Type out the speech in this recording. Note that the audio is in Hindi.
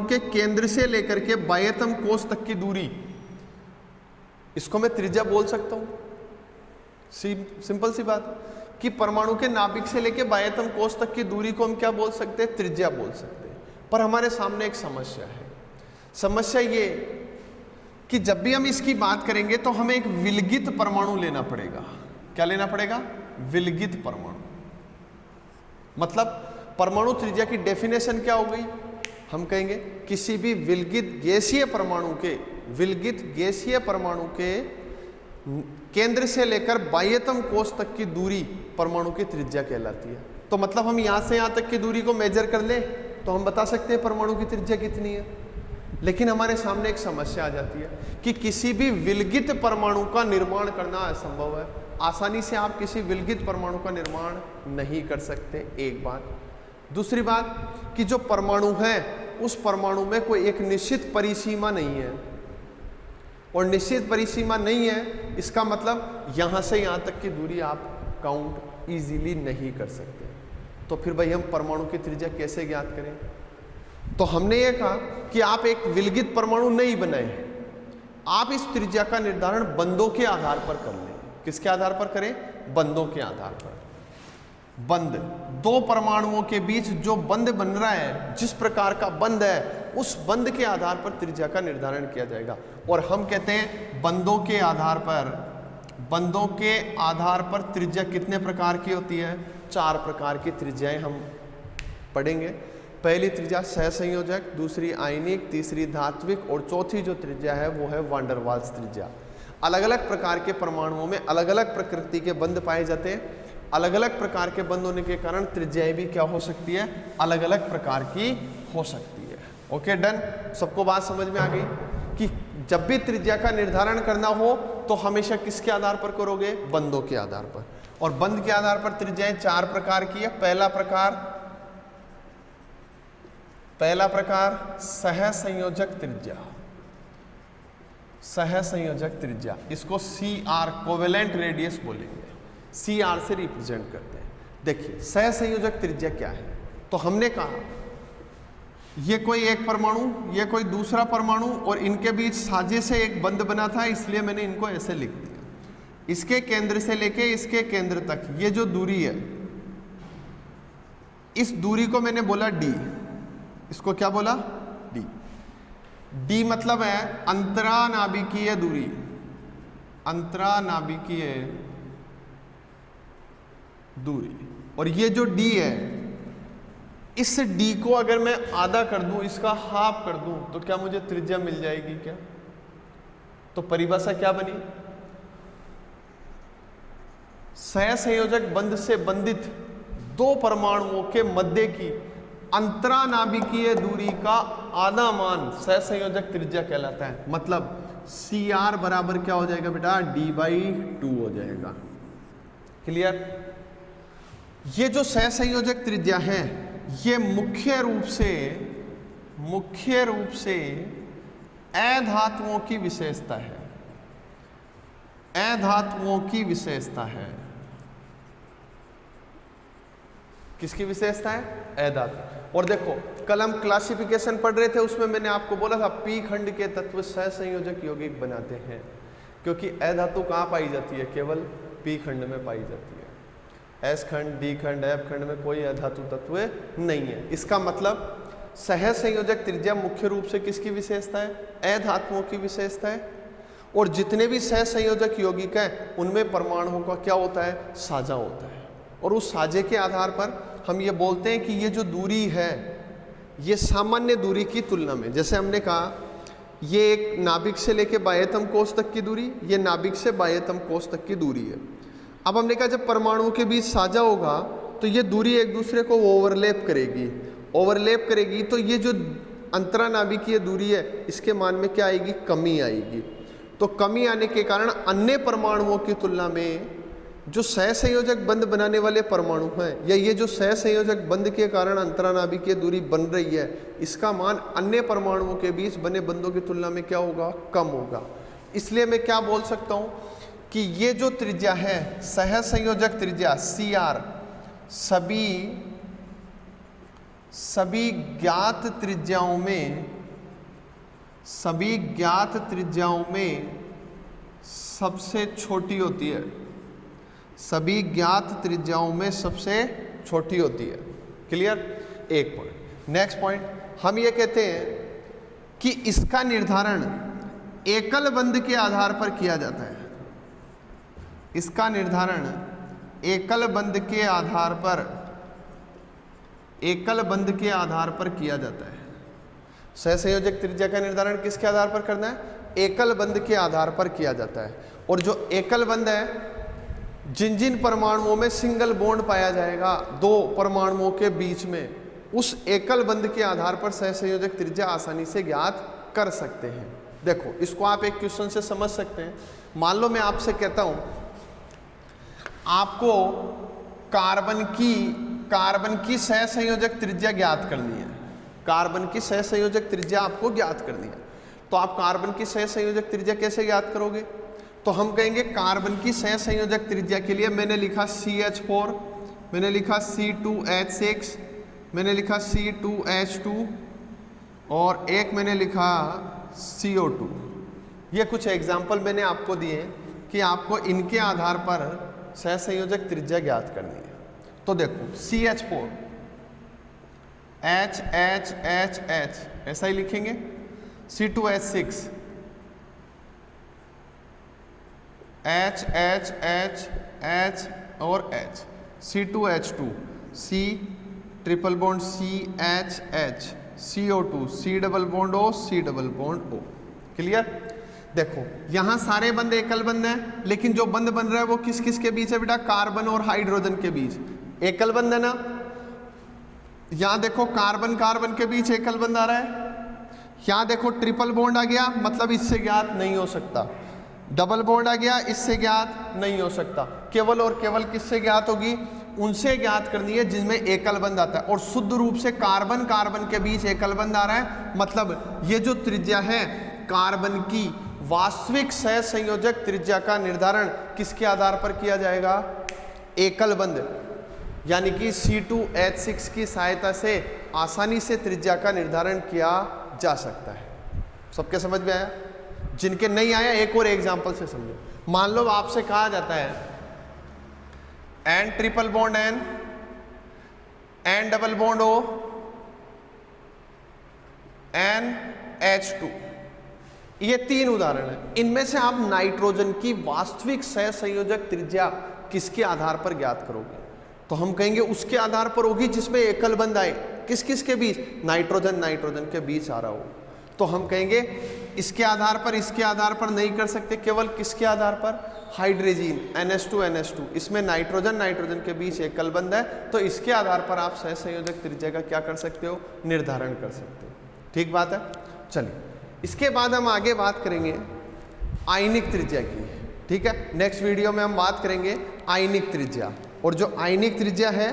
के केंद्र से लेकर के बाह्यतम कोष तक की दूरी, इसको मैं त्रिज्या बोल सकता हूं। सिंपल सी बात कि परमाणु के नाभिक से लेकर बाह्यतम कोष तक की दूरी को हम क्या बोल सकते हैं? त्रिज्या बोल सकते हैं। पर हमारे सामने एक समस्या है। समस्या ये कि जब भी हम इसकी बात करेंगे तो हमें एक विलगित परमाणु लेना पड़ेगा। क्या लेना पड़ेगा? विलगित परमाणु। मतलब परमाणु त्रिज्या की डेफिनेशन क्या हो गई? हम कहेंगे किसी भी विलगित गैसीय परमाणु के केंद्र से लेकर बाह्यतम कोष तक की दूरी परमाणु की त्रिज्या कहलाती है। तो मतलब हम यहां से यहां तक की दूरी को मेजर कर लें तो हम बता सकते हैं परमाणु की त्रिज्या कितनी है। लेकिन हमारे सामने एक समस्या आ जाती है कि किसी भी विलगित परमाणु का निर्माण करना असंभव है। आसानी से आप किसी विलगित परमाणु का निर्माण नहीं कर सकते, एक बात। दूसरी बात कि जो परमाणु है उस परमाणु में कोई एक निश्चित परिसीमा नहीं है, और निश्चित परिसीमा नहीं है इसका मतलब यहां से यहां तक की दूरी आप काउंट इजीली नहीं कर सकते। तो फिर भाई हम परमाणु की त्रिज्या कैसे ज्ञात करें? तो हमने ये कहा कि आप एक विलगित परमाणु नहीं बनाए, आप इस त्रिज्या का निर्धारण बंधों के आधार पर कर लें। किसके आधार पर करें? बंधों के आधार पर। बंध, दो परमाणुओं के बीच जो बंध बन रहा है, जिस प्रकार का बंध है उस बंध के आधार पर त्रिज्या का निर्धारण किया जाएगा। और हम कहते हैं बंधों के आधार पर त्रिज्या कितने प्रकार की होती है? 4 प्रकार की त्रिज्याएं हम पढ़ेंगे। पहली त्रिज्या सहसंयोजक, दूसरी आयनिक, तीसरी धात्विक और चौथी जो त्रिज्या है वो है वान डेर वाल्स त्रिज्या। अलग अलग प्रकार के परमाणुओं में अलग अलग प्रकृति के बंध पाए जाते हैं। अलग अलग प्रकार के बंध होने के कारण त्रिज्याएं भी क्या हो सकती है? अलग अलग प्रकार की हो सकती है। Okay, done. सबको बात समझ में आ गई कि जब भी त्रिज्या का निर्धारण करना हो तो हमेशा किसके आधार पर करोगे? बंधों के आधार पर। और बंध के आधार पर त्रिज्याएं 4 प्रकार की है। पहला प्रकार सहसंयोजक त्रिज्या। सहसंयोजक त्रिज्या, इसको CR कोवेलेंट रेडियस बोलेंगे, CR से रिप्रेजेंट करते हैं। देखिए सहसंयोजक त्रिज्या क्या है? तो हमने कहा ये कोई एक परमाणु, ये कोई दूसरा परमाणु और इनके बीच साझे से एक बंध बना था, इसलिए मैंने इनको ऐसे लिख दिया। इसके केंद्र से लेके इसके केंद्र तक ये जो दूरी है, इस दूरी को मैंने बोला D। इसको क्या बोला? D। D मतलब है अंतरानाभिकीय दूरी। अंतरानाभिकीय दूरी। और ये जो D है, इस D को अगर मैं आधा कर दूं, इसका हाफ कर दूं, तो क्या मुझे त्रिज्या मिल जाएगी क्या? तो परिभाषा क्या बनी? सहसंयोजक बंध से बंधित दो परमाणुओं के मध्य की अंतरानाभिकीय दूरी का आधा मान सहसंयोजक त्रिज्या कहलाता है। मतलब CR बराबर क्या हो जाएगा बेटा? D/2 हो जाएगा। क्लियर? ये जो सहसंयोजक त्रिज्या है ये मुख्य रूप से अधातुओं की विशेषता है। अधातुओं की विशेषता है। किसकी विशेषता है? अधातु। और देखो कल हम क्लासिफिकेशन पढ़ रहे थे, उसमें मैंने आपको बोला था P खंड के तत्व सहसंयोजक यौगिक बनाते हैं, क्योंकि अधातु कहाँ पाई जाती है? केवल P खंड में पाई जाती है। S खंड, D खंड, F खंड में कोई अधातु तत्व नहीं है। इसका मतलब सहसंयोजक त्रिज्या मुख्य रूप से किसकी विशेषता है? अधातुओं की विशेषता है। और जितने भी सहसंयोजक यौगिक हैं उनमें परमाणुओं का क्या होता है? साझा होता है। और उस साझे के आधार पर हम ये बोलते हैं कि ये जो दूरी है ये सामान्य दूरी की तुलना में, जैसे हमने कहा ये एक नाभिक से लेके बाह्यतम कोष तक की दूरी, ये नाभिक से बाह्यतम कोष तक की दूरी है। अब हमने कहा जब परमाणुओं के बीच साझा होगा तो ये दूरी एक दूसरे को ओवरलैप करेगी। तो ये जो अंतरानाभिकीय दूरी है इसके मान में क्या आएगी? कमी आएगी। तो कमी आने के कारण अन्य परमाणुओं की तुलना में जो सहसंयोजक बंध बनाने वाले परमाणु हैं, या ये जो सहसंयोजक बंध के कारण अंतरानाभिकीय दूरी बन रही है, इसका मान अन्य परमाणुओं के बीच बने बंधों की तुलना में क्या होगा? कम होगा। इसलिए मैं क्या बोल सकता हूं कि ये जो त्रिज्या है सहसंयोजक त्रिज्या CR सभी ज्ञात त्रिज्याओं में सभी ज्ञात त्रिज्याओं में सबसे छोटी होती है, सभी ज्ञात त्रिज्याओं में सबसे छोटी होती है। क्लियर? एक पॉइंट। नेक्स्ट पॉइंट, हम ये कहते हैं कि इसका निर्धारण एकल बंध के आधार पर किया जाता है। इसका निर्धारण एकल बंध के आधार पर, एकल बंध के आधार पर किया जाता है। सहसंयोजक त्रिज्या का निर्धारण किसके आधार पर करना है? एकल बंध के आधार पर किया जाता है। और जो एकल बंध है, जिन जिन परमाणुओं में सिंगल बॉन्ड पाया जाएगा दो परमाणुओं के बीच में, उस एकल बंध के आधार पर सहसंयोजक त्रिज्या आसानी से ज्ञात कर सकते हैं। देखो, इसको आप एक क्वेश्चन से समझ सकते हैं। मान लो मैं आपसे कहता हूं आपको कार्बन की सहसंयोजक त्रिज्या ज्ञात करनी है। कार्बन की सहसंयोजक त्रिज्या आपको ज्ञात करनी है, तो आप कार्बन की सहसंयोजक त्रिज्या कैसे ज्ञात करोगे? तो हम कहेंगे कार्बन की सहसंयोजक त्रिज्या के लिए मैंने लिखा CH4, मैंने लिखा C2H6, मैंने लिखा C2H2 और एक मैंने लिखा CO2। ये कुछ एग्जाम्पल मैंने आपको दिए कि आपको इनके आधार पर सहसंयोजक त्रिज्या ज्ञात करनी है। तो देखो, CH4 H H H H ऐसा ही लिखेंगे, C2H6 H H H H और H, C2H2 C triple bond C H H, CO2 C double bond O C double bond O। Clear? देखो, यहां सारे बंद एकल बंद हैं, लेकिन जो बंद बन रहा है वो किस किस के बीच है बेटा? कार्बन और हाइड्रोजन के बीच। एकल बंद है ना? यहां देखो कार्बन कार्बन के बीच एकल बंद आ रहा है। यहां देखो ट्रिपल बॉन्ड आ गया, मतलब इससे ज्ञात नहीं हो सकता। डबल बॉन्ड आ गया, इससे ज्ञात नहीं हो सकता। केवल और केवल किससे ज्ञात होगी? उनसे ज्ञात करनी है जिनमें एकल बंद आता है। और शुद्ध रूप से कार्बन कार्बन के बीच एकल बंद आ रहा है, मतलब ये जो त्रिज्या है कार्बन की वास्तविक सहसंयोजक त्रिज्या का निर्धारण किसके आधार पर किया जाएगा? एकल बंद, यानी कि C2H6 की सहायता से आसानी से त्रिज्या का निर्धारण किया जा सकता है। सबके समझ में आया? जिनके नहीं आया एक और एग्जांपल से समझो। मान लो आपसे कहा जाता है N triple bond N, N double bond O, NH2। ये तीन उदाहरण हैं। इनमें से आप नाइट्रोजन की वास्तविक सहसंयोजक त्रिज्या किसके आधार पर ज्ञात करोगे? तो हम कहेंगे उसके आधार पर होगी जिसमें एकल बंद आए। किस किस के बीच? नाइट्रोजन नाइट्रोजन के बीच आ रहा हो। तो हम कहेंगे इसके आधार पर, इसके आधार पर नहीं कर सकते, केवल किसके आधार पर? हाइड्रोजन NH2 NH2, इसमें नाइट्रोजन नाइट्रोजन के बीच एकल बंद है, तो इसके आधार पर आप सहसंयोजक त्रिज्या का क्या कर सकते हो? निर्धारण कर सकते हो। ठीक बात है। चलिए, इसके बाद हम आगे बात करेंगे आयनिक त्रिज्या की। ठीक है, नेक्स्ट वीडियो में हम बात करेंगे आयनिक त्रिज्या। और जो आयनिक त्रिज्या है